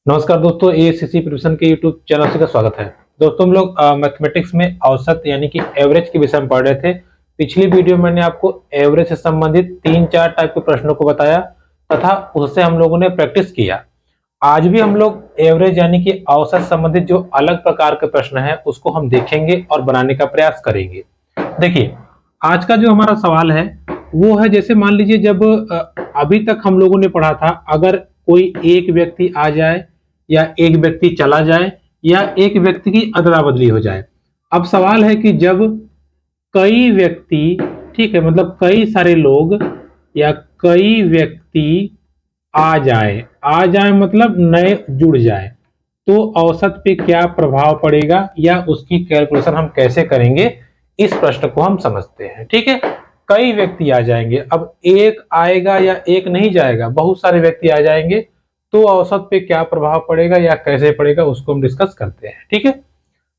नमस्कार दोस्तों, ACC preparation के यूट्यूब चैनल से का स्वागत है। दोस्तों हम लोग मैथमेटिक्स में औसत यानी कि एवरेज के विषय में पढ़ रहे थे। पिछली वीडियो में मैंने आपको एवरेज से संबंधित 3-4 टाइप के प्रश्नों को बताया तथा उससे हम लोगों ने प्रैक्टिस किया। आज भी हम लोग एवरेज यानी कि औसत संबंधित जो अलग प्रकार के प्रश्न है उसको हम देखेंगे और बनाने का प्रयास करेंगे। देखिए, आज का जो हमारा सवाल है वो है, जैसे मान लीजिए जब अभी तक हम लोगों ने पढ़ा था, अगर कोई एक व्यक्ति आ जाए या एक व्यक्ति चला जाए या एक व्यक्ति की अदला बदली हो जाए। अब सवाल है कि जब कई व्यक्ति, ठीक है, मतलब कई सारे लोग या कई व्यक्ति आ जाए मतलब नए जुड़ जाए, तो औसत पे क्या प्रभाव पड़ेगा या उसकी कैलकुलेशन हम कैसे करेंगे, इस प्रश्न को हम समझते हैं। ठीक है, कई व्यक्ति आ जाएंगे। अब एक आएगा या एक नहीं जाएगा, बहुत सारे व्यक्ति आ जाएंगे, तो औसत पे क्या प्रभाव पड़ेगा या कैसे पड़ेगा उसको हम डिस्कस करते हैं। ठीक है,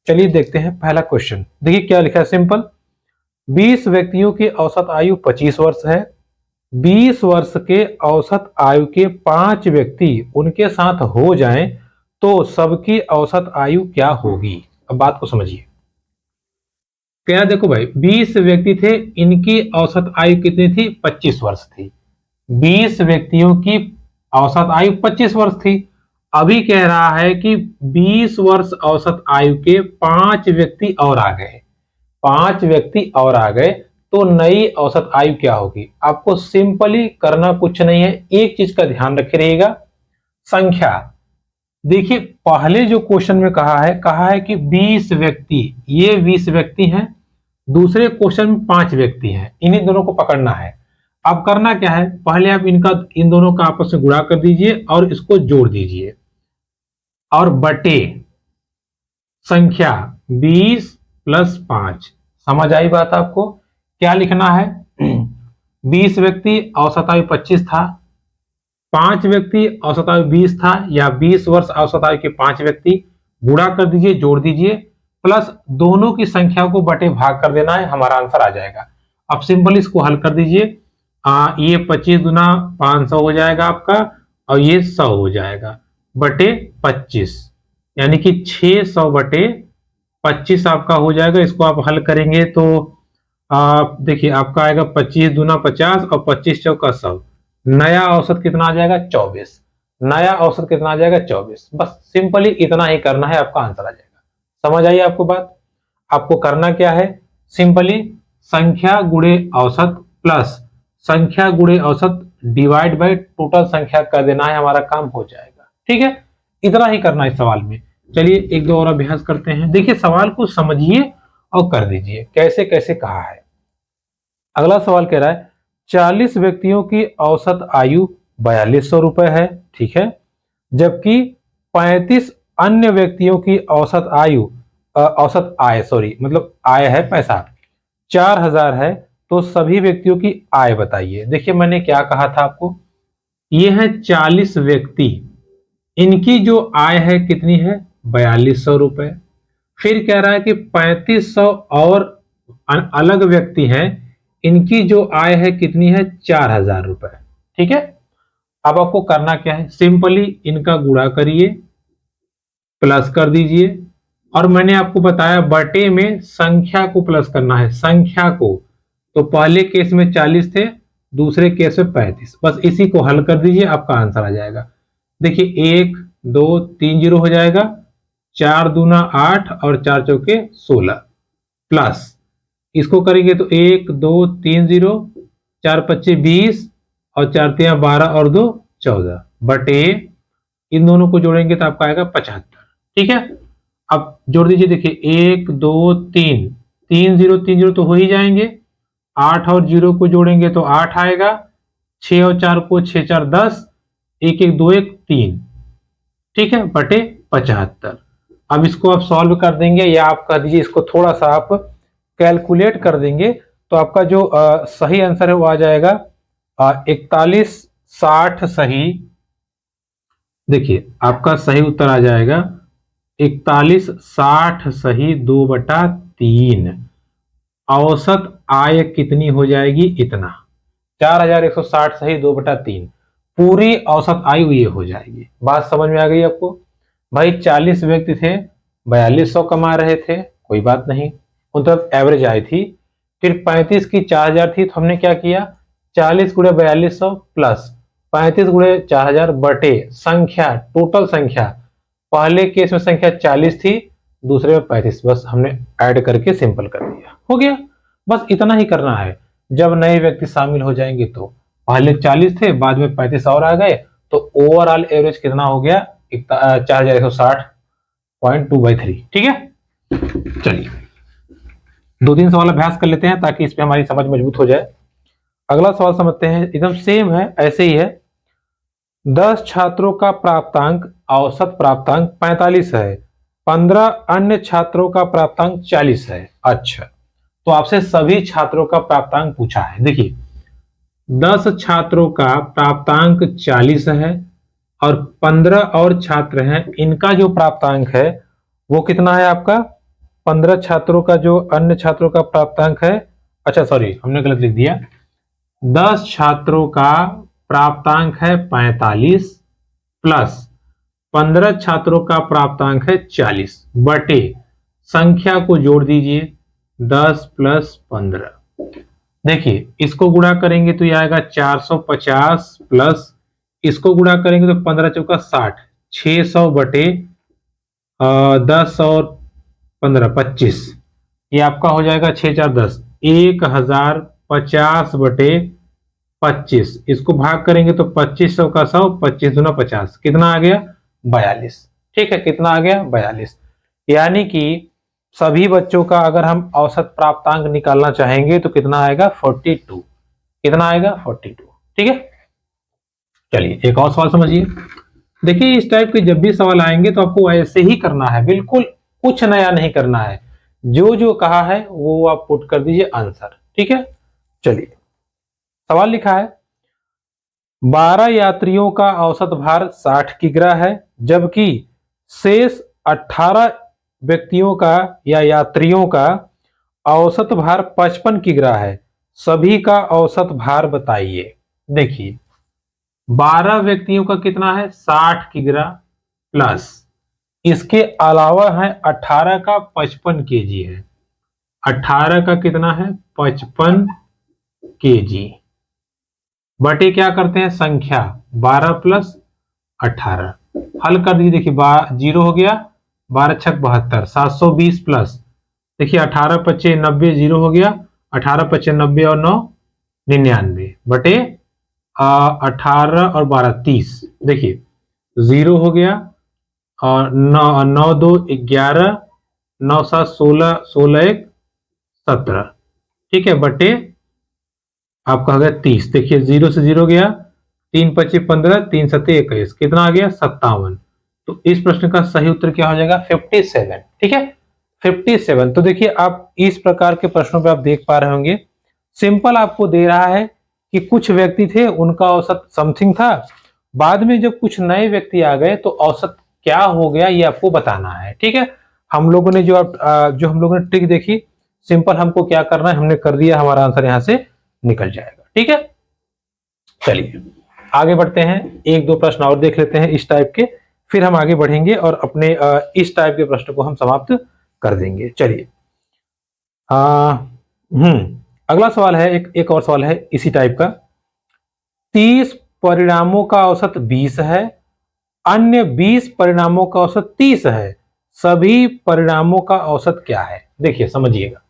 चलिए देखते हैं पहला क्वेश्चन। देखिए क्या लिखा है, सिंपल। 20 व्यक्तियों की औसत आयु 25 वर्ष है। 20 वर्ष के औसत आयु के 5 व्यक्ति उनके साथ हो जाएं तो सबकी औसत आयु क्या होगी। अब बात को समझिए। क्या, देखो भाई, 20 व्यक्ति थे, इनकी औसत आयु कितनी थी? 25 वर्ष थी। 20 व्यक्तियों की औसत आयु 25 वर्ष थी। अभी कह रहा है कि 20 वर्ष औसत आयु के 5 व्यक्ति और आ गए। 5 व्यक्ति और आ गए तो नई औसत आयु क्या होगी। आपको सिंपली करना कुछ नहीं है, एक चीज का ध्यान रखे रहिएगा, संख्या। देखिए, पहले जो क्वेश्चन में कहा है कि 20 व्यक्ति, ये 20 व्यक्ति हैं। दूसरे क्वेश्चन में 5 व्यक्ति हैं। इन्हीं दोनों को पकड़ना है। अब करना क्या है, पहले आप इन दोनों का आपस में गुणा कर दीजिए और इसको जोड़ दीजिए और बटे संख्या 20 + 5। समझ आई बात आपको? क्या लिखना है? 20 व्यक्ति औसत आयु 25 था, 5 व्यक्ति औसत आयु 20 था, या 20 वर्ष औसत आयु के 5 व्यक्ति, गुणा कर दीजिए, जोड़ दीजिए, प्लस दोनों की संख्या को बटे भाग कर देना है, हमारा आंसर आ जाएगा। अब सिंपल इसको हल कर दीजिए। ये 25 गुना 500 हो जाएगा आपका, और ये 100 हो जाएगा बटे 25, यानी कि 600 बटे 25 आपका हो जाएगा। इसको आप हल करेंगे तो आप देखिए, आपका आएगा 25 दूना 50 और 25 चौका 100। नया औसत कितना आ जाएगा? 24। नया औसत कितना आ जाएगा? 24। बस सिंपली इतना ही करना है, आपका आंसर आ जाएगा। समझ आई आपको बात? आपको करना क्या है, सिंपली संख्या गुणे औसत प्लस संख्या गुणे औसत डिवाइड बाय टोटल संख्या कर देना है, हमारा काम हो जाएगा। ठीक है, इतना ही करना है इस सवाल में। चलिए एक दो और अभ्यास करते हैं। देखिए, सवाल को समझिए और कर दीजिए कैसे कैसे कहा है। अगला सवाल कह रहा है 40 व्यक्तियों की औसत आयु 4200 रुपए है, ठीक है, जबकि 35 अन्य व्यक्तियों की औसत आय मतलब आय है पैसा 4000 है, तो सभी व्यक्तियों की आय बताइए। देखिए, मैंने क्या कहा था आपको, ये है 40 व्यक्ति, इनकी जो आय है कितनी है? 4200 रुपए। फिर कह रहा है कि 3500 और अलग व्यक्ति हैं, इनकी जो आय है कितनी है? 4000 रुपए। ठीक है, अब आपको करना क्या है, सिंपली इनका गुणा करिए, प्लस कर दीजिए, और मैंने आपको बताया बटे में संख्या को प्लस करना है, संख्या को। तो पहले केस में 40 थे, दूसरे केस में 35। बस इसी को हल कर दीजिए, आपका आंसर आ जाएगा। देखिए 1 2 3 0 हो जाएगा, 4 दूना 8 और 4 चौके 16, प्लस इसको करेंगे तो 1 2 3 0, 4 पच्चे 20 और 4 तिया 12 और 2 14 बटे, इन दोनों को जोड़ेंगे तो आपका आएगा 75। ठीक है, अब जोड़ दीजिए। देखिए 1 2 3 3 0 3 0 तो हो ही जाएंगे, 8 और 0 को जोड़ेंगे तो 8 आएगा, 6 और 4 को 6 4 10, 1 1 2 1 3, ठीक है, बटे 75। अब इसको आप सॉल्व कर देंगे, या आप कह दीजिए इसको थोड़ा सा आप कैलकुलेट कर देंगे, तो आपका जो सही आंसर है वो आ जाएगा 4160 सही। देखिए आपका सही उत्तर आ जाएगा 4160 सही 2/3। औसत आय कितनी हो जाएगी? इतना, 4160 सही 2/3। पूरी औसत आयु ये हो जाएगी। बात समझ में आ गई आपको? भाई 40 व्यक्ति थे, 4200 कमा रहे थे, कोई बात नहीं, मतलब एवरेज आई थी। फिर 35 की 4000 थी, तो हमने क्या किया, 40 गुणे 4200 प्लस 35 गुणे 4000 बटे संख्या, टोटल संख्या। पहले केस में संख्या 40 थी, दूसरे में 35, बस हमने ऐड करके सिंपल कर दिया, हो गया। बस इतना ही करना है। जब नए व्यक्ति शामिल हो जाएंगे तो पहले 40 थे, बाद में 35 और आ गए, तो ओवरऑल एवरेज कितना हो गया, 4160.2/3। ठीक है, चलिए 2-3 सवाल अभ्यास कर लेते हैं ताकि इस पे हमारी समझ मजबूत हो जाए। अगला सवाल समझते हैं, एकदम सेम है, ऐसे ही है। 10 छात्रों का प्राप्तांक, औसत प्राप्तांक 45 है, 15 अन्य छात्रों का प्राप्तांक 40 है। अच्छा, तो आपसे सभी छात्रों का प्राप्तांक पूछा है। देखिए 10 छात्रों का प्राप्तांक 40 है और 15 और छात्र हैं, इनका जो प्राप्तांक है वो कितना है आपका, 15 छात्रों का जो अन्य छात्रों का प्राप्तांक है, अच्छा सॉरी हमने गलत लिख दिया, 10 छात्रों का प्राप्तांक है 45 प्लस 15 छात्रों का प्राप्तांक है 40 बटे संख्या को जोड़ दीजिए 10 प्लस 15। देखिए इसको गुणा करेंगे तो ये आएगा 450 प्लस इसको गुणा करेंगे तो 15 चौका 60, 600 बटे 10 और 15 25, ये आपका हो जाएगा 6 4 10, 1050 बटे 25। इसको भाग करेंगे तो 2500 का 100, 25 दूना 50, कितना आ गया 42। ठीक है, कितना आ गया 42। यानी कि सभी बच्चों का अगर हम औसत प्राप्तांक निकालना चाहेंगे तो कितना आएगा 42, कितना आएगा 42। ठीक है, चलिए एक और सवाल समझिए। देखिए इस टाइप के जब भी सवाल आएंगे तो आपको ऐसे ही करना है, बिल्कुल कुछ नया नहीं करना है, जो जो कहा है वो आप पुट कर दीजिए आंसर। ठीक है, चलिए सवाल लिखा है 12 यात्रियों का औसत भार 60 किग्रा है, जबकि शेष 18 व्यक्तियों का या यात्रियों का औसत भार 55 किग्रा है, सभी का औसत भार बताइए। देखिए 12 व्यक्तियों का कितना है 60 किग्रा प्लस इसके अलावा है 18 का 55 केजी है, 18 का कितना है 55 केजी बटे क्या करते हैं संख्या 12 प्लस 18, हल कर दीजिए। देखिए 0 हो गया, 12 छक 72, 720 प्लस देखिए 18 पच्चे 90, 0 हो गया, 18 पच्चे 90 और 9 99 बटे 18 और 12 30, देखिए 0 हो गया और 9 2 11, 9 7 16, 16 1 17, ठीक है, बटे आपका हो गया 30। देखिए 0 से 0 गया, 3 25 15, 3 7 21, कितना आ गया 57। तो इस प्रश्न का सही उत्तर क्या हो जाएगा 57। ठीक है, 57। तो देखिए आप इस प्रकार के प्रश्नों पे आप देख पा रहे होंगे, सिंपल आपको दे रहा है कि कुछ व्यक्ति थे उनका औसत समथिंग था, बाद में जब कुछ नए व्यक्ति आ गए तो औसत क्या हो गया ये आपको बताना है। ठीक है, हम लोगों ने जो हम लोगों ने ट्रिक देखी, सिंपल हमको क्या करना है हमने कर दिया, हमारा आंसर यहां से निकल जाएगा। ठीक है, चलिए आगे बढ़ते हैं, 1-2 प्रश्न और देख लेते हैं इस टाइप के, फिर हम आगे बढ़ेंगे और अपने इस टाइप के प्रश्न को हम समाप्त कर देंगे। चलिए अगला सवाल है, एक और सवाल है इसी टाइप का। 30 परिणामों का औसत 20 है, अन्य 20 परिणामों का औसत 30 है, सभी परिणामों का औसत क्या है। देखिए समझिएगा,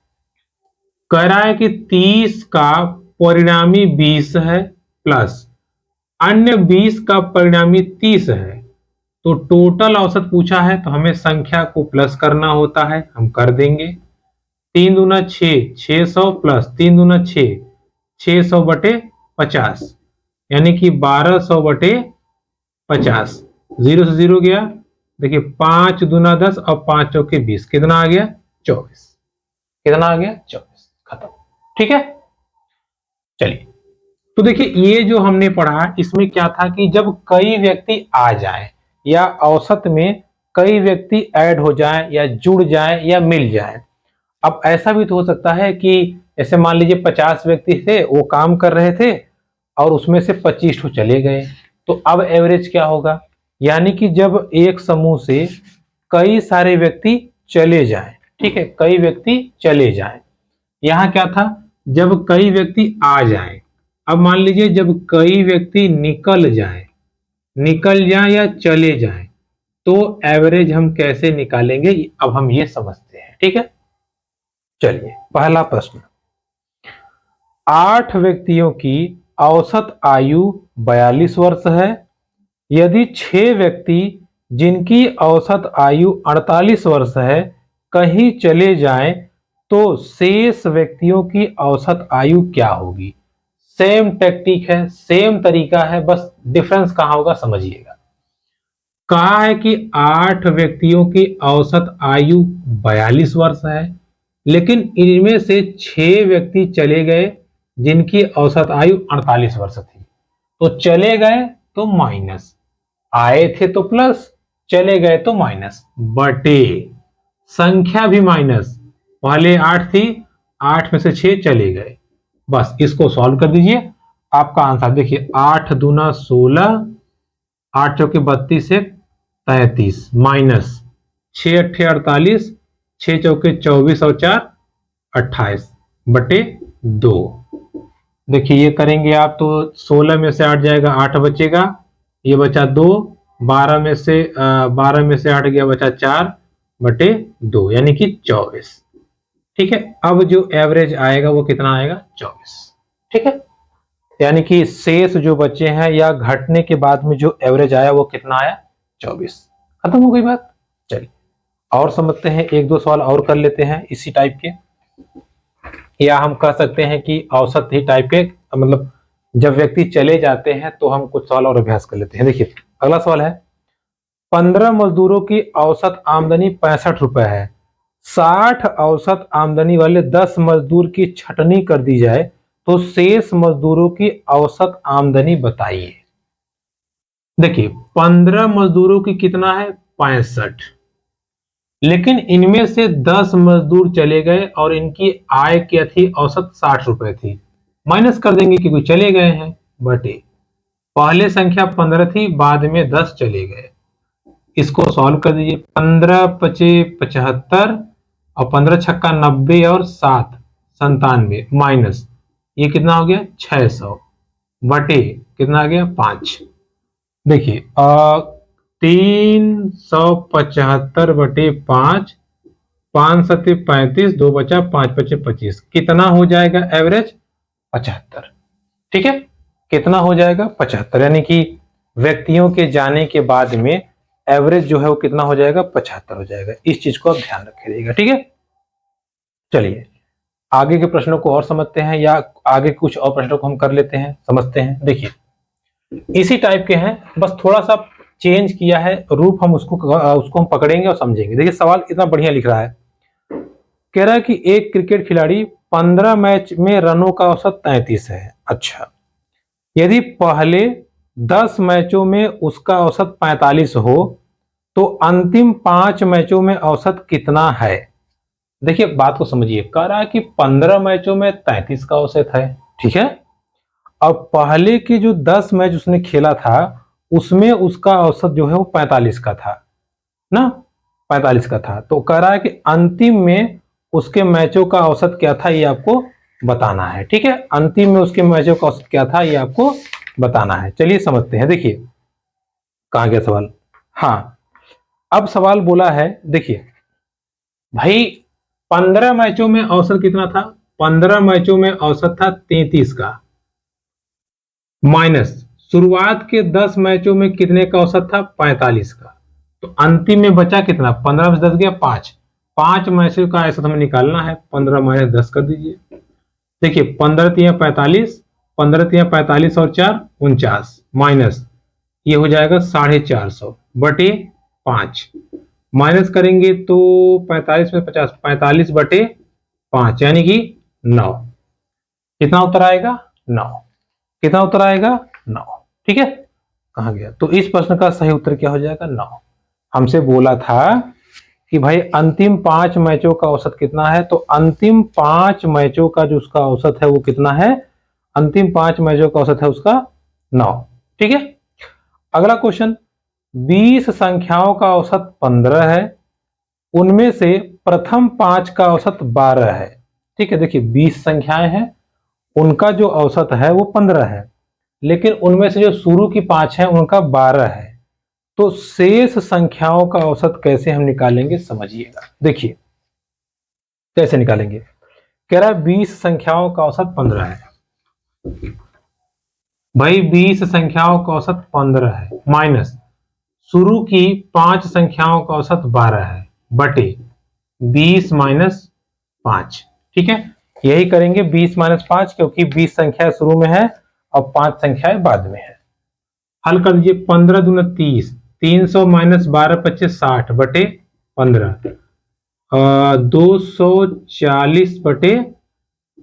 कह रहा है कि 30 का परिणामी 20 है प्लस अन्य 20 का परिणामी 30 है, तो टोटल औसत पूछा है तो हमें संख्या को प्लस करना होता है, हम कर देंगे। 3 दूना 6, 600 प्लस 3 दूना 6, 600 बटे 50, यानी कि 1200 बटे 50। 0 से 0 गया, देखिए 5 दूना 10 और 5 चौके 20, कितना आ गया 24, कितना आ गया 24, खत्म। ठीक है, चलिए तो देखिए ये जो हमने पढ़ा इसमें क्या था कि जब कई व्यक्ति आ जाएं या औसत में कई व्यक्ति ऐड हो जाएं या जुड़ जाएं या मिल जाएं। अब ऐसा भी तो हो सकता है कि ऐसे मान लीजिए 50 व्यक्ति थे, वो काम कर रहे थे और उसमें से 25 तो चले गए, तो अब एवरेज क्या होगा, यानी कि जब एक समूह से कई सारे व्यक्ति चले जाएं, ठीक है, कई व्यक्ति चले जाएं। यहां क्या था, जब कई व्यक्ति आ जाएं। अब मान लीजिए जब कई व्यक्ति निकल जाएं, निकल जाएं या चले जाएं, तो एवरेज हम कैसे निकालेंगे, अब हम ये समझते हैं। ठीक है, चलिए पहला प्रश्न, 8 व्यक्तियों की औसत आयु 42 वर्ष है। यदि 6 व्यक्ति जिनकी औसत आयु 48 वर्ष है कहीं चले जाएं, तो शेष व्यक्तियों की औसत आयु क्या होगी। सेम टेक्निक है, सेम तरीका है, बस डिफरेंस कहां होगा समझिएगा। कहा है कि 8 व्यक्तियों की औसत आयु 42 वर्ष है, लेकिन इनमें से 6 व्यक्ति चले गए जिनकी औसत आयु 48 वर्ष थी। तो चले गए तो माइनस, आए थे तो प्लस, चले गए तो माइनस, बटे संख्या भी माइनस, पहले 8 थी, 8 में से 6 चले गए। बस इसको सॉल्व कर दीजिए, आपका आंसर देखिए 8 दूना 16, 8 चौके 32 से 33 माइनस 6 अट्ठे 48, 6 चौके 24 और 4 28 बटे 2। देखिए ये करेंगे आप तो 16 में से 8 जाएगा, 8 बचेगा, ये बचा 2, 12 में से 8 गया, बचा 4 बटे 2 यानी कि 24। ठीक है, अब जो एवरेज आएगा वो कितना आएगा, 24। ठीक है, यानी कि शेष जो बचे हैं या घटने के बाद में जो एवरेज आया वो कितना आया, 24। खत्म हो गई बात। चलिए और समझते हैं, एक दो सवाल और कर लेते हैं इसी टाइप के, या हम कह सकते हैं कि औसत ही टाइप के, मतलब जब व्यक्ति चले जाते हैं तो हम कुछ सवाल और अभ्यास कर लेते हैं। देखिए अगला सवाल है, 15 मजदूरों की औसत आमदनी 65 रुपए है। 60 औसत आमदनी वाले 10 मजदूर की छटनी कर दी जाए तो शेष मजदूरों की औसत आमदनी बताइए। देखिए 15 मजदूरों की कितना है, 65, लेकिन इनमें से 10 मजदूर चले गए और इनकी आय क्या थी, औसत 60 रुपए थी। माइनस कर देंगे क्योंकि चले गए हैं, बटे पहले संख्या 15 थी, बाद में 10 चले गए। इसको सॉल्व कर दीजिए, 15 पचे 75 और 15 छक्का 90 और 7 97 माइनस ये कितना हो गया 600 बटे कितना आ गया 5। देखिए 375 बटे 5, 5 सत्ते 35, 2 बचा 5 पचे 25, कितना हो जाएगा एवरेज 75। ठीक है, कितना हो जाएगा 75, यानी कि व्यक्तियों के जाने के बाद में एवरेज जो है वो कितना हो जाएगा 75 हो जाएगा। इस चीज को आप ध्यान रखिएगा। ठीक है, चलिए आगे के प्रश्नों को और समझते हैं, या आगे कुछ और प्रश्नों को हम कर लेते हैं, समझते हैं। देखिए इसी टाइप के हैं, बस थोड़ा सा चेंज किया है रूप, हम उसको हम पकड़ेंगे और समझेंगे। देखिए सवाल इतना बढ़िया लिख रहा है, कह रहा है कि एक क्रिकेट खिलाड़ी 15 मैच में रनों का औसत 33 है। अच्छा, यदि पहले 10 मैचों में उसका औसत 45 हो तो अंतिम 5 मैचों में औसत कितना है। देखिए बात को समझिए, कह रहा है कि 15 मैचों में 33 का औसत है, ठीक है, और पहले के जो 10 मैच उसने खेला था उसमें उसका औसत जो है वो 45 का था ना, 45 का था। तो कह रहा है कि अंतिम में उसके मैचों का औसत क्या था ये आपको बताना है। ठीक है, अंतिम में उसके मैचों का औसत क्या था ये आपको बताना है। चलिए समझते हैं। देखिए कहां गया सवाल, हाँ अब सवाल बोला है, देखिए भाई 15 मैचों में औसत कितना था, 15 मैचों में औसत था 33 का, माइनस शुरुआत के 10 मैचों में कितने का औसत था 45 का, तो अंतिम में बचा कितना, 15 में 10 गया 5, 5 मैचों का औसत हमें निकालना है, 15 माइनस 10 कर दीजिए। देखिए 15 तिया 45, 15 तिया 45 और 4 49 माइनस ये हो जाएगा 450 बटे 5, माइनस करेंगे तो 45 में 50, 45 बटे 5 यानी कि 9। कितना उत्तर आएगा 9, कितना उत्तर आएगा 9। ठीक है, कहां गया, तो इस प्रश्न का सही उत्तर क्या हो जाएगा 9। हमसे बोला था कि भाई अंतिम 5 मैचों का औसत कितना है, तो अंतिम 5 मैचों का जो उसका औसत है वो कितना है, अंतिम 5 मैचों का औसत है उसका 9। ठीक है, अगला क्वेश्चन, 20 संख्याओं का औसत 15 है, उनमें से प्रथम 5 का औसत 12 है। ठीक है, देखिए 20 संख्याएं हैं, उनका जो औसत है वो 15 है, लेकिन उनमें से जो शुरू की 5 है उनका 12 है। तो शेष संख्याओं का औसत कैसे हम निकालेंगे, समझिएगा। देखिए कैसे निकालेंगे। कह रहा है 20 संख्याओं का औसत 15 है, भाई 20 संख्याओं का औसत 15 है, माइनस शुरू की 5 संख्याओं का औसत 12 है, बटे 20 माइनस 5। ठीक है, यही करेंगे 20 माइनस 5, क्योंकि 20 संख्या शुरू में है और 5 संख्याएं बाद में है। हल कर दीजिए, 15 दूना 30, 300 माइनस 12 25 60 बटे 15, 240 बटे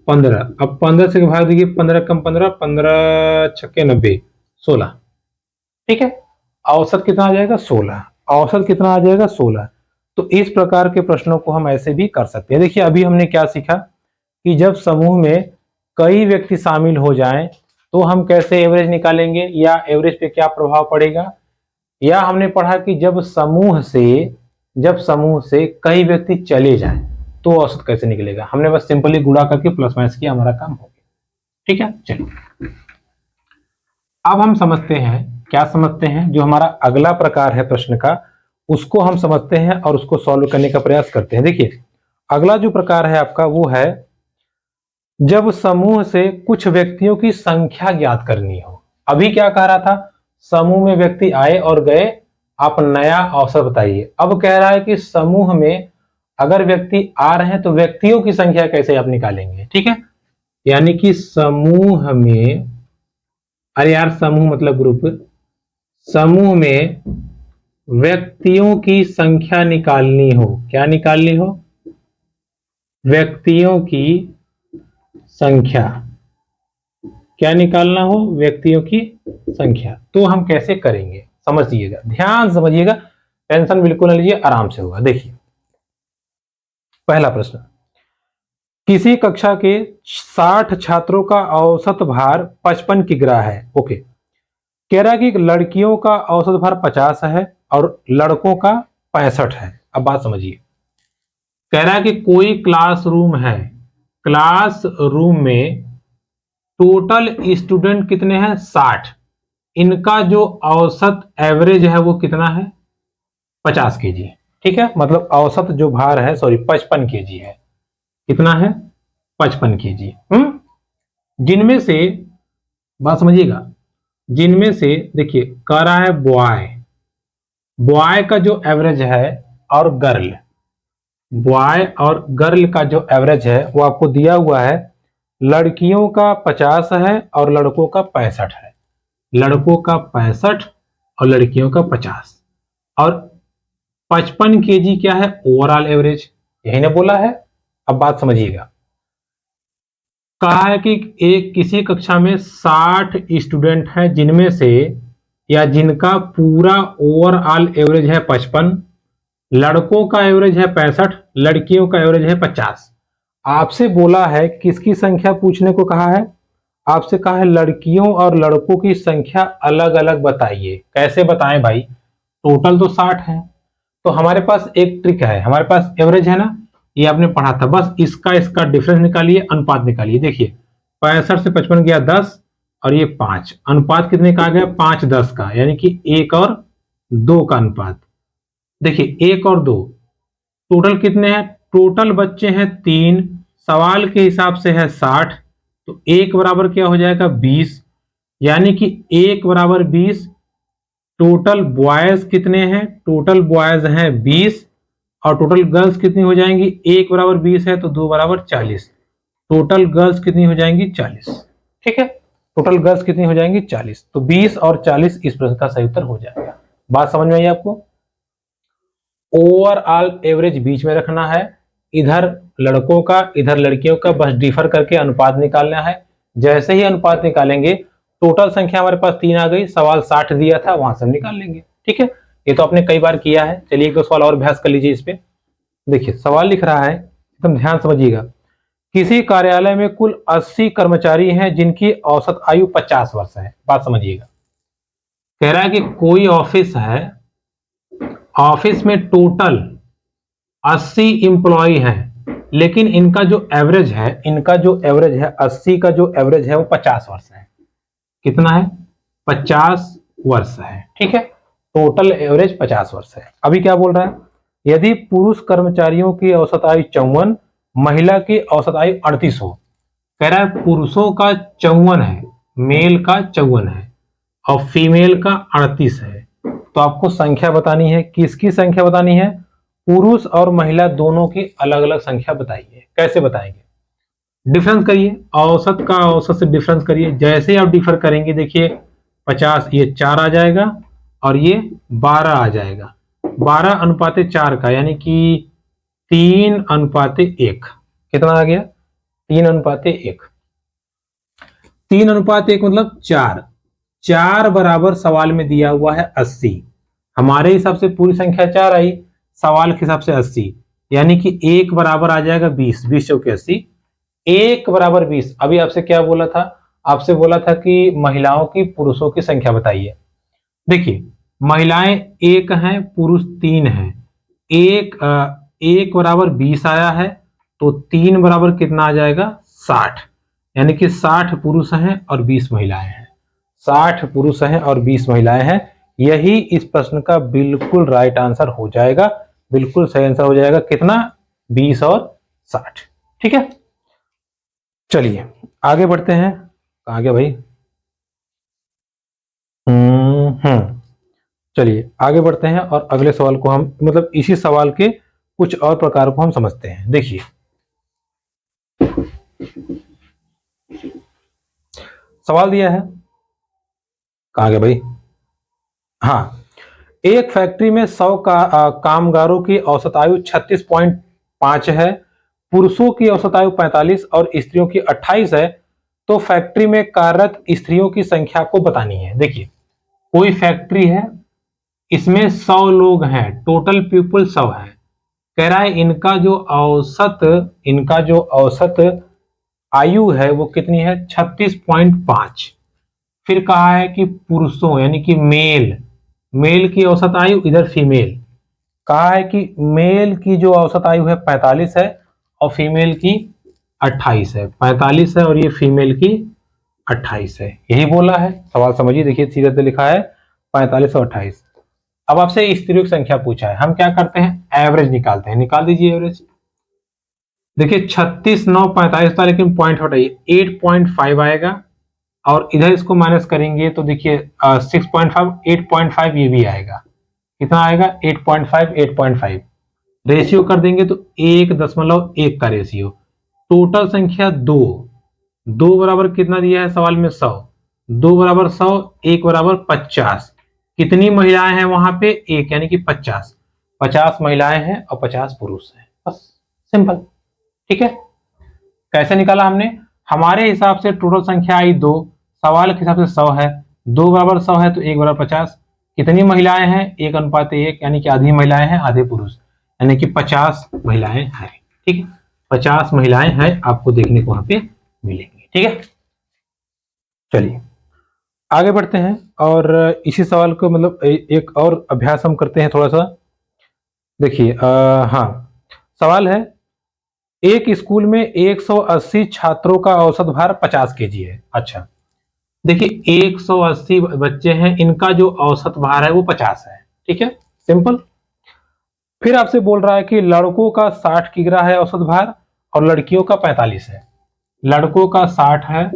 15। अब 15 से भाग दीजिए, 15 कम 15, 15 छक्के 90, 16। ठीक है, औसत कितना आ जाएगा 16, औसत कितना आ जाएगा 16। तो इस प्रकार के प्रश्नों को हम ऐसे भी कर सकते हैं। देखिए अभी हमने क्या सीखा कि जब समूह में कई व्यक्ति शामिल हो जाएं तो हम कैसे एवरेज निकालेंगे, या एवरेज पे क्या प्रभाव पड़ेगा, या हमने पढ़ा कि जब समूह से कई व्यक्ति चले जाएं तो औसत कैसे निकलेगा। हमने बस सिंपली गुणा करके प्लस माइनस किया, हमारा काम हो गया। ठीक है, चलिए अब हम समझते हैं, क्या समझते हैं, जो हमारा अगला प्रकार है प्रश्न का उसको हम समझते हैं और उसको सॉल्व करने का प्रयास करते हैं। देखिए अगला जो प्रकार है आपका वो है जब समूह से कुछ व्यक्तियों की संख्या ज्ञात करनी हो। अभी क्या कह रहा था, समूह में व्यक्ति आए और गए, आप नया औसत बताइए। अब कह रहा है कि समूह में अगर व्यक्ति आ रहे हैं तो व्यक्तियों की संख्या कैसे आप निकालेंगे। ठीक है, यानी कि समूह में, अरे यार समूह मतलब ग्रुप, समूह में व्यक्तियों की संख्या निकालनी हो। क्या निकालनी हो, व्यक्तियों की संख्या। क्या निकालना हो, व्यक्तियों की संख्या। तो हम कैसे करेंगे समझिएगा, ध्यान समझिएगा, टेंशन बिल्कुल न लीजिए, आराम से होगा। देखिए पहला प्रश्न, किसी कक्षा के 60 छात्रों का औसत भार 55 किग्रा है। ओके, कह रहा है कि लड़कियों का औसत भार 50 है और लड़कों का 65 है। अब बात समझिए, कह रहा है कि कोई क्लासरूम है, क्लास रूम में टोटल स्टूडेंट कितने हैं 60, इनका जो औसत एवरेज है वो कितना है 50 केजी। ठीक है, मतलब औसत जो भार है, सॉरी 55 केजी है। कितना है 55 केजी। जिनमें से, बात समझिएगा, जिनमें से देखिए कह रहा है बॉय का जो एवरेज है और गर्ल, बॉय और गर्ल का जो एवरेज है वो आपको दिया हुआ है। लड़कियों का 50 है और लड़कों का 65 है, लड़कों का 65 और लड़कियों का 50, और 55 केजी क्या है ओवरऑल एवरेज, यही ने बोला है। अब बात समझिएगा, कहा है कि एक किसी कक्षा में 60 स्टूडेंट हैं, जिनमें से या जिनका पूरा ओवरऑल एवरेज है 55, लड़कों का एवरेज है 65, लड़कियों का एवरेज है 50। आपसे बोला है किसकी संख्या पूछने को कहा है, आपसे कहा है लड़कियों और लड़कों की संख्या अलग अलग बताइए। कैसे बताएं भाई, टोटल तो 60 है, तो हमारे पास एक ट्रिक है, हमारे पास एवरेज है ना, ये आपने पढ़ा था, बस इसका डिफरेंस निकालिए, अनुपात निकालिए। देखिए 65 से 55 गया 10 और ये 5, अनुपात कितने का आ गया 5:10 का, यानी कि 1 और 2 का अनुपात। देखिए 1 और 2 टोटल कितने हैं, टोटल बच्चे हैं 3, सवाल के हिसाब से है 60, तो 1 बराबर क्या हो जाएगा 20, यानी कि 1 बराबर 20। टोटल बॉयज कितने हैं, टोटल बॉयज हैं 20 और टोटल गर्ल्स कितनी हो जाएंगी, 1 बराबर 20 है तो 2 बराबर 40, टोटल गर्ल्स कितनी हो जाएंगी 40। ठीक है, टोटल गर्ल्स कितनी हो जाएंगी 40, तो 20 और 40 इस प्रश्न का सही उत्तर हो जाएगा। बात समझ में आई आपको। ओवरऑल एवरेज बीच में रखना है, इधर लड़कों का इधर लड़कियों का, बस डिफर करके अनुपात निकालना है। जैसे ही अनुपात निकालेंगे, टोटल संख्या हमारे पास 3 आ गई, सवाल 60 दिया था वहां से हम निकाल लेंगे। ठीक है, ये तो आपने कई बार किया है। चलिए एक दो सवाल और अभ्यास कर लीजिए इस पे। देखिए सवाल लिख रहा है, एकदम ध्यान समझिएगा, किसी कार्यालय में कुल 80 कर्मचारी हैं जिनकी औसत आयु 50 वर्ष है। बात समझिएगा, कह रहा है कि कोई ऑफिस है, ऑफिस में टोटल 80 एम्प्लॉय हैं, लेकिन इनका जो एवरेज है 80 का जो एवरेज है वो 50 वर्ष है। कितना है? 50 वर्ष है। ठीक है, टोटल एवरेज 50 वर्ष है। अभी क्या बोल रहा है, यदि पुरुष कर्मचारियों की औसत आयु 54, महिला की औसत आयु 38 हो। कह रहा है पुरुषों का 54 है, मेल का 54 है और फीमेल का 38 है। तो आपको संख्या बतानी है। किसकी संख्या बतानी है? पुरुष और महिला दोनों की अलग अलग संख्या बताइए। कैसे बताएंगे? डिफरेंस करिए, औसत का औसत से डिफरेंस करिए। जैसे ही आप डिफर करेंगे, देखिए 50 ये 4 आ जाएगा और ये 12 आ जाएगा। 12:4 का यानी कि 3:1। कितना आ गया? 3:1। 3:1 मतलब 4। 4 बराबर सवाल में दिया हुआ है 80। हमारे हिसाब से पूरी संख्या 4 आई, सवाल के हिसाब से 80, यानी कि 1 बराबर आ जाएगा 20। 20 चौके 80, 1 बराबर 20। अभी आपसे क्या बोला था? आपसे बोला था कि महिलाओं की पुरुषों की संख्या बताइए। देखिए महिलाएं 1 हैं, पुरुष 3 हैं। 1 बराबर 20 आया है, तो 3 बराबर कितना आ जाएगा? 60। यानी कि 60 पुरुष हैं और 20 महिलाएं हैं। 60 पुरुष हैं और 20 महिलाएं हैं। यही इस प्रश्न का बिल्कुल राइट आंसर हो जाएगा, बिल्कुल सही आंसर हो जाएगा। कितना? 20 और 60। ठीक है, चलिए आगे बढ़ते हैं। कहाँ गया भाई? चलिए आगे बढ़ते हैं और अगले सवाल को हम मतलब इसी सवाल के कुछ और प्रकार को हम समझते हैं। देखिए सवाल दिया है, कहाँ गया भाई? हाँ, एक फैक्ट्री में 100 कामगारों की औसत आयु 36.5 है, पुरुषों की औसत आयु 45 और स्त्रियों की 28 है। तो फैक्ट्री में कार्यरत स्त्रियों की संख्या को बतानी है। देखिए कोई फैक्ट्री है, इसमें 100 लोग हैं, टोटल पीपल 100 है। कह रहा है इनका जो औसत आयु है वो कितनी है? 36.5। फिर कहा है कि पुरुषों यानी कि मेल की औसत आयु, इधर फीमेल कहा है कि मेल की जो औसत आयु है 45 है और फीमेल की 28 है। 45 है और ये फीमेल की 28 है, यही बोला है। सवाल समझिए, देखिए सीधे से लिखा है 45 और 28। अब आपसे स्त्रियों की संख्या पूछा है, हम क्या करते हैं? एवरेज निकालते हैं। निकाल दीजिए एवरेज। देखिए 36, 9, 45 था, लेकिन पॉइंट हटाइए, 8.5 आएगा और इधर इसको माइनस करेंगे तो देखिए 6.5, 8.5 ये भी आएगा। कितना आएगा? 8.5, 8.5 रेशियो कर देंगे तो 1.1 का रेशियो। टोटल संख्या 2। 2 बराबर कितना दिया है सवाल में? 100। 2 बराबर 100, 1 बराबर 50। कितनी महिलाएं हैं वहां पे? 1, यानी कि 50। 50 महिलाएं हैं और 50 पुरुष हैं। बस सिंपल। ठीक है, कैसे निकाला हमने? हमारे हिसाब से टोटल संख्या आई 2, सवाल के हिसाब से 100 है। 2 बराबर 100 है तो 1 बराबर 50। कितनी महिलाएं हैं? 1:1, यानी कि आधी महिलाएं हैं आधे पुरुष, यानी कि 50 महिलाएं हैं। ठीक है, 50 महिलाएं हैं आपको देखने को वहां पे मिलेंगी। ठीक है, चलिए आगे बढ़ते हैं और इसी सवाल को मतलब एक और अभ्यास हम करते हैं थोड़ा सा। देखिए हाँ, सवाल है, एक स्कूल में 180 छात्रों का औसत भार 50 केजी है। अच्छा, देखिए 180 बच्चे हैं, इनका जो औसत भार है वो 50 है। ठीक है, सिंपल। फिर आपसे बोल रहा है कि लड़कों का 60 किग्रा है औसत भार और लड़कियों का 45 है। लड़कों का 60 है,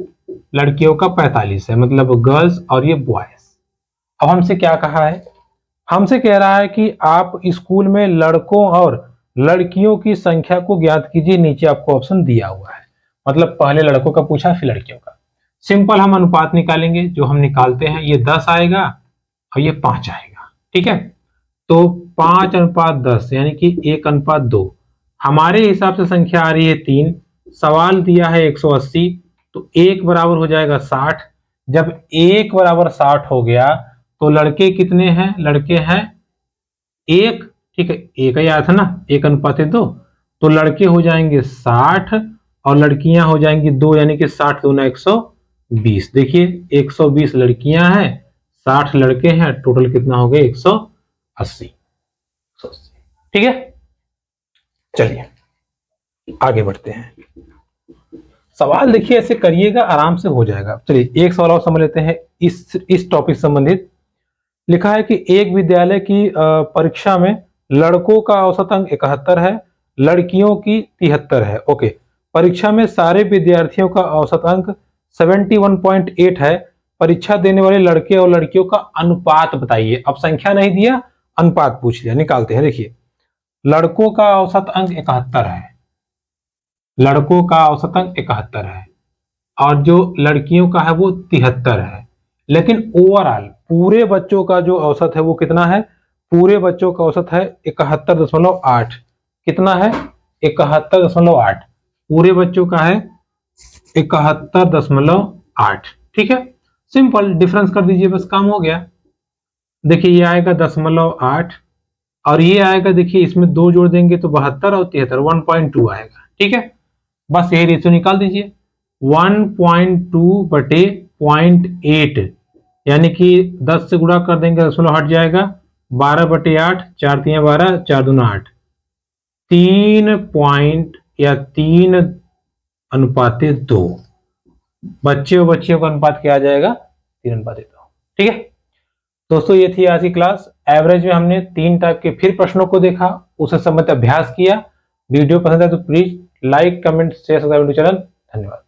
लड़कियों का 45 है, मतलब गर्ल्स और ये बॉयज। अब हमसे क्या कहा है? हमसे कह रहा है कि आप स्कूल में लड़कों और लड़कियों की संख्या को ज्ञात कीजिए। नीचे आपको ऑप्शन दिया हुआ है, मतलब पहले लड़कों का पूछा फिर लड़कियों का। सिंपल हम अनुपात निकालेंगे, जो हम निकालते हैं ये 10 आएगा और ये 5 आएगा। ठीक है, तो 5:10 यानी कि 1:2। हमारे हिसाब से संख्या आ रही है 3, सवाल दिया है 180, तो 1 बराबर हो जाएगा 60। जब 1 बराबर 60 हो गया तो लड़के कितने हैं? लड़के हैं 1। ठीक है, 1 ही आया था ना, 1:2, तो लड़के हो जाएंगे 60 और लड़कियां हो जाएंगी 2, यानी कि 60 दूना 120। देखिए 120 लड़कियां हैं, 60 लड़के हैं, टोटल कितना हो गया 180। ठीक है, चलिए आगे बढ़ते हैं। सवाल देखिए ऐसे करिएगा, आराम से हो जाएगा। चलिए एक सवाल और समझ लेते हैं इस टॉपिक संबंधित। लिखा है कि एक विद्यालय की परीक्षा में लड़कों का औसत अंक 71 है, लड़कियों की 73 है। ओके, परीक्षा में सारे विद्यार्थियों का औसत अंक 71.8 है। परीक्षा देने वाले लड़के और लड़कियों का अनुपात बताइए। अब संख्या नहीं दिया, अनुपात पूछ लिया, निकालते हैं। देखिए लड़कों का औसत अंक 71 है, लड़कों का औसत अंक 71 है और जो लड़कियों का है वो 73 है। लेकिन ओवरऑल पूरे बच्चों का जो औसत है वो कितना है? पूरे बच्चों का औसत है 71.8। कितना है? 71.8। पूरे बच्चों का है 71.8। ठीक है, सिंपल डिफरेंस कर दीजिए, बस काम हो गया। देखिए ये आएगा 0.8 और ये आएगा, देखिए इसमें 2 जोड़ देंगे तो 72 और 73, 1.2 आएगा। ठीक है, बस यही रेशियो निकाल दीजिए। 1.2 बटे 0.8 यानी कि 10 से गुणा कर देंगे, दशमलव हट जाएगा। 12 बटे 8, 4 3 12, 4 2 8, 3 पॉइंट या 3 अनुपाते 2। बच्चे और बच्चियों का अनुपात क्या आ जाएगा? 3 अनुपाते 2। ठीक है दोस्तों, ये थी आज की क्लास। एवरेज में हमने 3 टाइप के फिर प्रश्नों को देखा, उससे संबंधित अभ्यास किया। वीडियो पसंद है तो please like, comment, share, subscribe to channel. धन्यवाद।